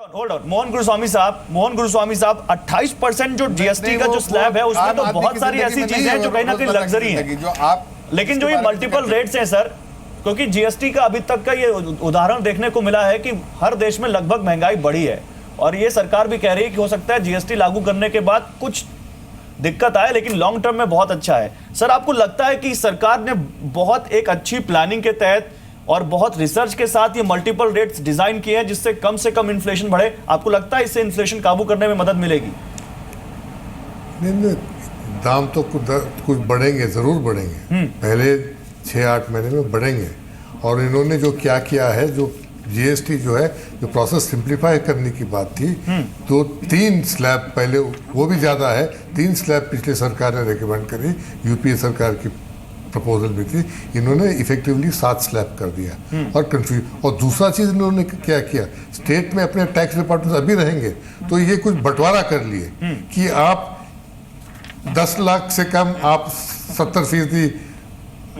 Hold on Mohan Guruswamy साहब 28% जो GST का जो स्लैब है उसमें तो बहुत सारी ऐसी चीजें हैं जो कहीं ना कहीं लग्जरी है, जो आप लेकिन जो ये मल्टीपल रेट्स हैं सर, क्योंकि जीएसटी का अभी तक का ये उदाहरण देखने को मिला है कि हर देश में लगभग महंगाई बढ़ी है और ये सरकार भी कह रही है कि हो सकता है जीएसटी लागू करने के बाद कुछ दिक्कत आए लेकिन लॉन्ग टर्म में बहुत अच्छा है। सर आपको लगता है कि सरकार ने बहुत एक अच्छी प्लानिंग के तहत और बहुत रिसर्च के साथ ये मल्टीपल रेट्स डिजाइन किए हैं जिससे कम से कम इन्फ्लेशन बढ़े? आपको लगता है इससे इन्फ्लेशन काबू करने में मदद मिलेगी? नहीं, दाम तो कुछ बढ़ेंगे, जरूर बढ़ेंगे, पहले 6-8 महीने में बढ़ेंगे। और इन्होंने जो क्या किया है, जो जीएसटी जो है, जो प्रोसेस सिंप्लीफाई करने की बात थी, तो 3 स्लैब पहले, वो भी ज़्यादा है, 3 स्लैब पिछले सरकार ने रिकमेंड करी, यूपीए सरकार की प्रपोजल भी थी, इन्होंने इफेक्टिवली 7 स्लैब कर दिया और कंफ्यूज। और दूसरा चीज़ इन्होंने क्या किया, स्टेट में अपने टैक्स डिपार्टमेंट अभी रहेंगे तो ये कुछ बंटवारा कर लिए कि आप 10 लाख से कम आप 70%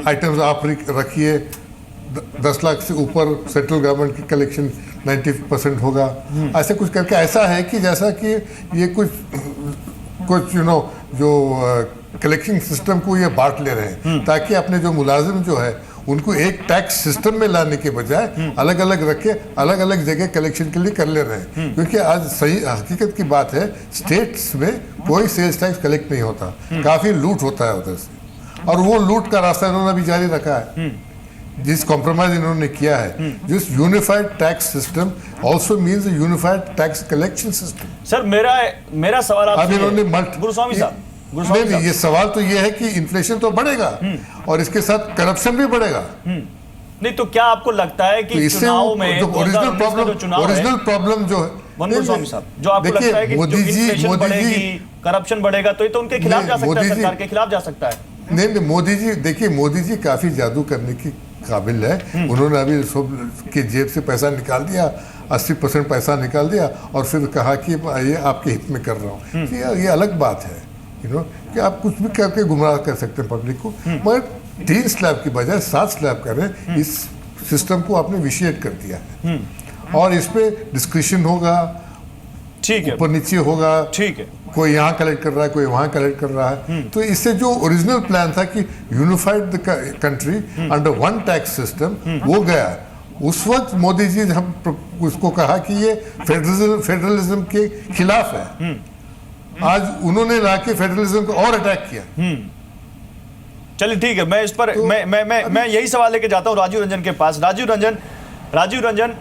आइटम्स आप रखिए, 10 लाख से ऊपर सेंट्रल गवर्नमेंट की कलेक्शन 90% होगा। ऐसे कुछ करके ऐसा है कि जैसा कि ये कुछ जो कलेक्शन सिस्टम को ये बांट ले रहे हैं ताकि अपने जो मुलाजिम जो है उनको एक टैक्स सिस्टम में लाने के बजाय अलग अलग रखे, अलग अलग जगह कलेक्शन के लिए कर ले रहे हैं। क्योंकि आज सही हकीकत की बात है, स्टेट्स में कोई सेल्स टैक्स कलेक्ट नहीं होता, काफी लूट होता है उधर से, और वो लूट का रास्ता इन्होंने अभी जारी रखा है। जिस कॉम्प्रोमाइज इन्होंने किया है, जिस unified tax system also means unified tax collection system. Sir मेरा सवाल आपसे इन्होंने गुरुस्वामी साहब, नहीं, ये सवाल तो ये है कि इन्फ्लेशन तो बढ़ेगा और इसके साथ करप्शन भी बढ़ेगा। नहीं तो क्या आपको लगता है कि तो चुनाव में ओरिजिनल प्रॉब्लम जो है गुरुस्वामी साहब, जो आपको लगता है कि इन्फ्लेशन बढ़ेगी, करप्शन बढ़ेगा, तो ये तो उनके खिलाफ जा सकता है, सरकार के खिलाफ जा सकता है। नहीं, मोदी जी देखिए, मोदी जी काफी जादू करने की काबिल है। उन्होंने अभी सब के जेब से पैसा निकाल दिया, 80% पैसा निकाल दिया और फिर कहा कि ये आपके हित में कर रहा हूँ। ये अलग बात है कि आप कुछ भी करके गुमराह कर सकते हैं पब्लिक को, मगर 3 स्लैब की बजाय 7 स्लैब कर रहे हैं। इस सिस्टम को आपने विशिएट कर दिया है और इस पे डिस्क्रिप्शन होगा, ठीक है, ऊपर नीचे होगा, ठीक है, कोई यहाँ कलेक्ट कर रहा है, कोई वहाँ कलेक्ट कर रहा है। तो इससे जो ओरिजिनल प्लान था कि unified country under one tax system, वो गया। उस वक्त मोदी जी हम उसको कहा कि ये फेडरलिज्म के खिलाफ है। आज उन्होंने लाके फेडरलिज्म को और अटैक किया। चलिए ठीक है, मैं इस पर तो, मैं यही सवाल लेके जाता हूँ राजीव रंजन के पास। राजीव रंजन,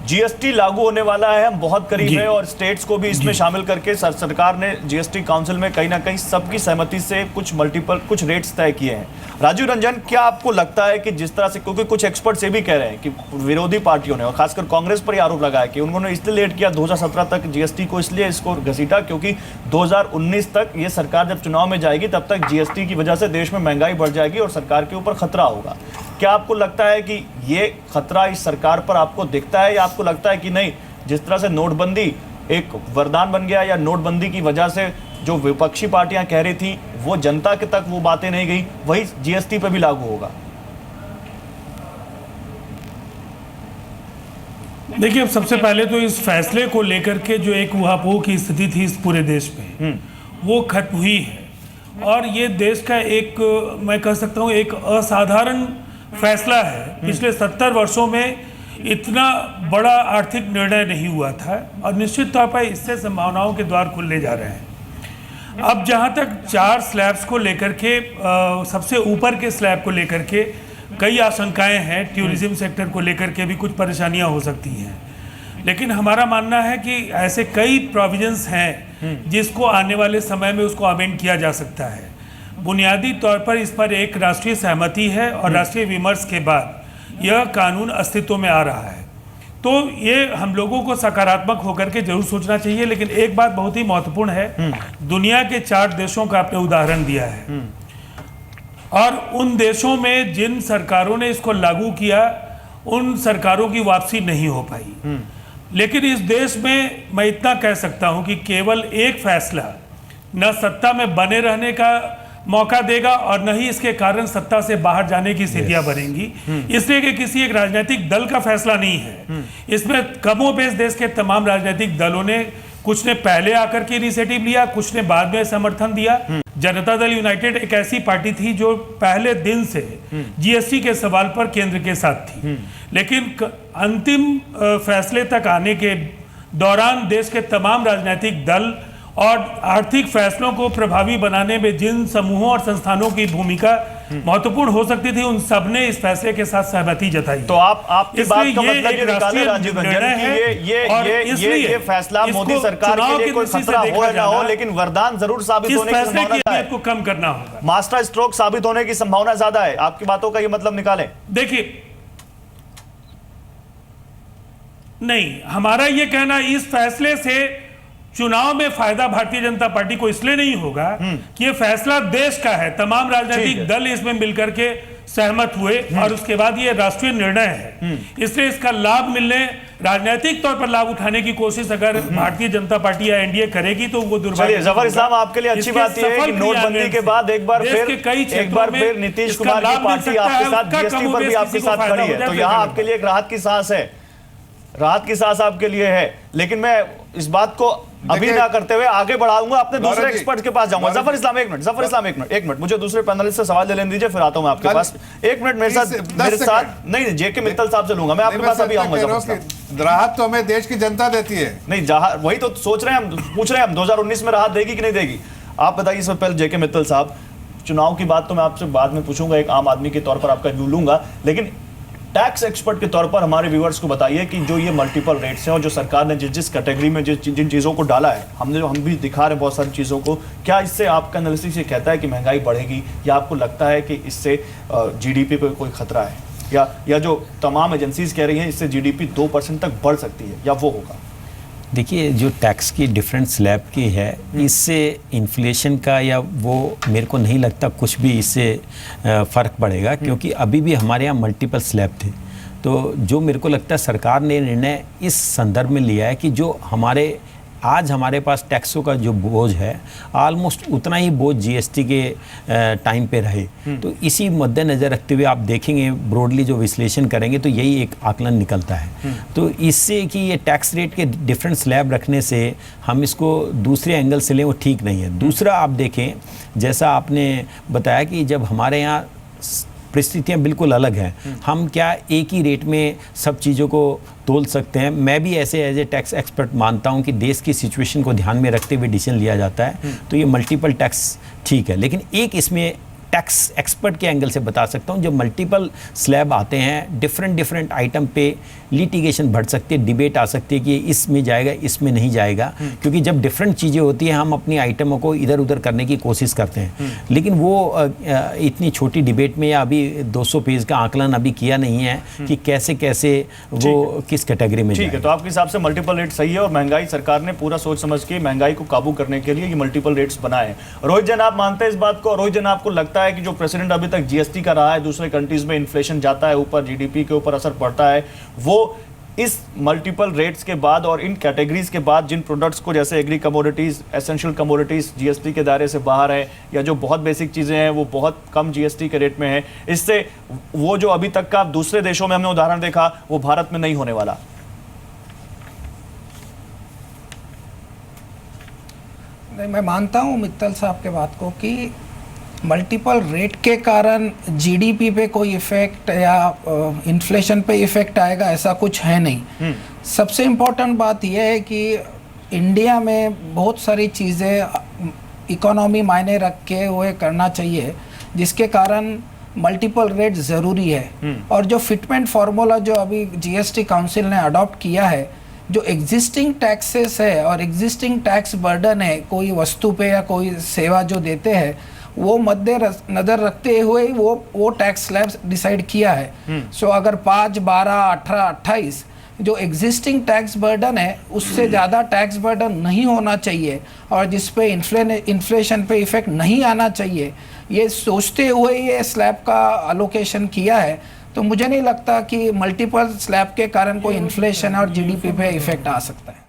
जीएसटी लागू होने वाला है, हम बहुत करीब है और स्टेट्स को भी इसमें शामिल करके सरकार ने जीएसटी काउंसिल में कहीं ना कहीं सबकी सहमति से कुछ रेट्स तय किए हैं। राजीव रंजन, क्या आपको लगता है कि जिस तरह से, क्योंकि कुछ एक्सपर्ट्स ये भी कह रहे हैं कि विरोधी पार्टियों ने और खासकर कांग्रेस पर आरोप लगाया कि उन्होंने इसलिए लेट किया 2017 तक जीएसटी को, इसलिए इसको घसीटा क्योंकि 2019 तक ये सरकार जब चुनाव में जाएगी तब तक जीएसटी की वजह से देश में महंगाई बढ़ जाएगी और सरकार के ऊपर खतरा होगा। क्या आपको लगता है कि ये खतरा इस सरकार पर आपको दिखता है, या आपको लगता है कि नहीं, जिस तरह से नोटबंदी एक वरदान बन गया, या नोटबंदी की वजह से जो विपक्षी पार्टियां कह रही थी वो जनता के तक वो बातें नहीं गई, वही जीएसटी पे भी लागू होगा? देखिए, अब सबसे पहले तो इस फैसले को लेकर के जो एक ऊहापोह की स्थिति थी इस पूरे देश में, वो खत्म हुई है और ये देश का एक, मैं कह सकता हूँ, एक असाधारण फैसला है। पिछले 70 वर्षों में इतना बड़ा आर्थिक निर्णय नहीं हुआ था और निश्चित तौर पर इससे संभावनाओं के द्वार खुलने जा रहे हैं। अब जहाँ तक 4 स्लैब्स को लेकर के, सबसे ऊपर के स्लैब को लेकर के कई आशंकाएं हैं, टूरिज्म सेक्टर को लेकर के भी कुछ परेशानियां हो सकती हैं, लेकिन हमारा मानना है कि ऐसे कई प्रोविजंस हैं जिसको आने वाले समय में उसको अमेंड किया जा सकता है। बुनियादी तौर पर इस पर एक राष्ट्रीय सहमति है और राष्ट्रीय विमर्श के बाद यह कानून अस्तित्व में आ रहा है। तो ये हम लोगों को सकारात्मक होकर के जरूर सोचना चाहिए। लेकिन एक बात बहुत ही महत्वपूर्ण है, दुनिया के 4 देशों का आपने उदाहरण दिया है और उन देशों में जिन सरकारों ने इसको लागू किया उन सरकारों की वापसी नहीं हो पाई। लेकिन इस देश में मैं इतना कह सकता हूं कि केवल एक फैसला न सत्ता में बने रहने का मौका देगा और न ही इसके कारण सत्ता से बाहर जाने की स्थितियां बनेंगी। इसलिए कि किसी एक राजनीतिक दल का फैसला नहीं है, इसमें कमोबेश देश के तमाम राजनीतिक दलों ने, कुछ ने पहले आकर के इनिशिएटिव लिया, कुछ ने बाद में समर्थन दिया। जनता दल यूनाइटेड एक ऐसी पार्टी थी जो पहले दिन से जीएसटी के सवाल पर केंद्र के साथ थी, लेकिन अंतिम फैसले तक आने के दौरान देश के तमाम राजनीतिक दल और आर्थिक फैसलों को प्रभावी बनाने में जिन समूहों और संस्थानों की भूमिका महत्वपूर्ण हो सकती थी, उन सब ने इस फैसले के साथ सहमति जताई। तो आपकी बात का मतलब ये निकाले राजीव रंजन कि ये फैसला मोदी सरकार के लिए कोई खतरा हो या ना हो, लेकिन वरदान जरूर साबित होने की संभावना है, को कम करना होगा, मास्टर स्ट्रोक साबित होने की संभावना ज्यादा है। आपकी बातों का ये मतलब निकालें। देखिए, नहीं, हमारा ये कहना इस फैसले से चुनाव में फायदा भारतीय जनता पार्टी को इसलिए नहीं होगा कि ये फैसला देश का है, तमाम राजनीतिक दल इसमें मिलकर के सहमत हुए और उसके बाद ये राष्ट्रीय निर्णय है, इसलिए इसका लाभ मिलने, राजनीतिक तौर पर लाभ उठाने की कोशिश अगर भारतीय जनता पार्टी या एनडीए करेगी तो वो दुर्भाग्य। जफर इस्लाम, आपके लिए अच्छी बात यह है कि नोटबंदी के बाद एक बार फिर नीतीश कुमार की पार्टी आपके साथ, जीएसटी पर भी आपके साथ खड़ी है, तो यहाँ आपके लिए एक राहत की सांस है, राहत की सांस आपके लिए है। लेकिन मैं इस बात को अभी ना करते हुए आगे बढ़ाऊंगा, अपने दूसरे एक्सपर्ट के पास जाऊंगा। जफर इस्लाम एक मिनट, मुझे दूसरे पैनलिस्ट से सवाल ले लेने दीजिए, फिर आता हूं मैं आपके पास। एक मिनट मेरे साथ नहीं, जेके मित्तल साहब से लूंगा मैं आपके पास, अभी आऊंगा। राहत तो हमें देश की जनता देती है। नहीं, वही तो सोच रहे हैं हम, पूछ रहे हैं हम 2019 में राहत देगी कि नहीं देगी। आप बताइए इससे पहले जेके मित्तल साहब, चुनाव की बात तो मैं आपसे बाद में पूछूंगा, एक आम आदमी के तौर पर आपका व्यू लूंगा, लेकिन टैक्स एक्सपर्ट के तौर पर हमारे व्यूअर्स को बताइए कि जो ये मल्टीपल रेट्स हैं और जो सरकार ने जिस कैटेगरी में जिन चीज़ों को डाला है, हम भी दिखा रहे हैं बहुत सारी चीज़ों को, क्या इससे आपका एनालिसिस ये कहता है कि महंगाई बढ़ेगी, या आपको लगता है कि इससे जीडीपी पे कोई खतरा है, या जो तमाम एजेंसीज कह रही हैं इससे जीडीपी 2% तक बढ़ सकती है, या वो होगा? देखिए, जो टैक्स की डिफरेंट स्लैब की है, इससे इन्फ्लेशन का या वो मेरे को नहीं लगता कुछ भी इससे फ़र्क पड़ेगा, क्योंकि अभी भी हमारे यहाँ मल्टीपल स्लैब थे। तो जो मेरे को लगता है सरकार ने निर्णय इस संदर्भ में लिया है कि जो आज हमारे पास टैक्सों का जो बोझ है, ऑलमोस्ट उतना ही बोझ जीएसटी के टाइम पे रहे। तो इसी मद्देनज़र रखते हुए आप देखेंगे, ब्रॉडली जो विश्लेषण करेंगे तो यही एक आकलन निकलता है। तो इससे कि ये टैक्स रेट के डिफरेंट स्लैब रखने से हम इसको दूसरे एंगल से लें, वो ठीक नहीं है। दूसरा, आप देखें, जैसा आपने बताया कि जब हमारे यहाँ परिस्थितियाँ बिल्कुल अलग हैं, हम क्या एक ही रेट में सब चीज़ों को तोल सकते हैं? मैं भी ऐसे एज ए टैक्स एक्सपर्ट मानता हूं कि देश की सिचुएशन को ध्यान में रखते हुए डिसीजन लिया जाता है। तो ये मल्टीपल टैक्स ठीक है, लेकिन एक इसमें टैक्स एक्सपर्ट के एंगल से बता सकता हूं, जो मल्टीपल स्लैब आते हैं, डिफरेंट आइटम पे लिटिगेशन बढ़ सकती है, डिबेट आ सकती है कि इसमें जाएगा, इसमें नहीं जाएगा, क्योंकि जब डिफरेंट चीज़ें होती हैं हम अपनी आइटमों को इधर उधर करने की कोशिश करते हैं, लेकिन वो इतनी छोटी डिबेट में या अभी 200 पेज का आकलन अभी किया नहीं है कि कैसे वो किस कैटेगरी में। ठीक है, तो आपके हिसाब से मल्टीपल रेट सही है, और महंगाई सरकार ने पूरा सोच समझ के महंगाई को काबू करने के लिए ये मल्टीपल रेट्स बनाए हैं। रोहित जैन, आप मानते हैं इस बात को? रोहित जैन, आपको लगता है कि जो प्रेसिडेंट अभी तक जीएसटी का रहा है, दूसरे कंट्रीज में इन्फ्लेशन जाता है ऊपर, जीडीपी के ऊपर असर पड़ता है, वो इस मल्टीपल रेट्स के बाद और इन कैटेगरीज के बाद जिन प्रोडक्ट्स को, जैसे agree commodities, essential commodities GST के दायरे से बाहर है, या जो बहुत बेसिक चीजें हैं वो बहुत कम जीएसटी के रेट में है, इससे वो जो अभी तक का दूसरे देशों में हमने उदाहरण देखा वो भारत में नहीं होने वाला? नहीं, मैं मानता हूं मित्तल साहब के बात को कि मल्टीपल रेट के कारण जीडीपी पे कोई इफेक्ट या इन्फ्लेशन पे इफेक्ट आएगा, ऐसा कुछ है नहीं। सबसे इम्पोर्टेंट बात यह है कि इंडिया में बहुत सारी चीज़ें इकोनॉमी मायने रख के हुए करना चाहिए, जिसके कारण मल्टीपल रेट ज़रूरी है। और जो फिटमेंट फार्मूला जो अभी जीएसटी काउंसिल ने अडॉप्ट किया है, जो एग्जिस्टिंग टैक्सेस है और एग्जिस्टिंग टैक्स बर्डन है कोई वस्तु पे या कोई सेवा जो देते हैं, वो मद्दे नज़र रखते हुए वो टैक्स स्लैब डिसाइड किया है। सो अगर 5, 12, 18, 28 जो एग्जिस्टिंग टैक्स बर्डन है उससे ज़्यादा टैक्स बर्डन नहीं होना चाहिए और जिस पे इन्फ्लेशन पे इफेक्ट नहीं आना चाहिए, ये सोचते हुए ये स्लैब का अलोकेशन किया है। तो मुझे नहीं लगता कि मल्टीपल स्लैब के कारण कोई इन्फ्लेशन और जीडीपी पे इफेक्ट आ सकता है।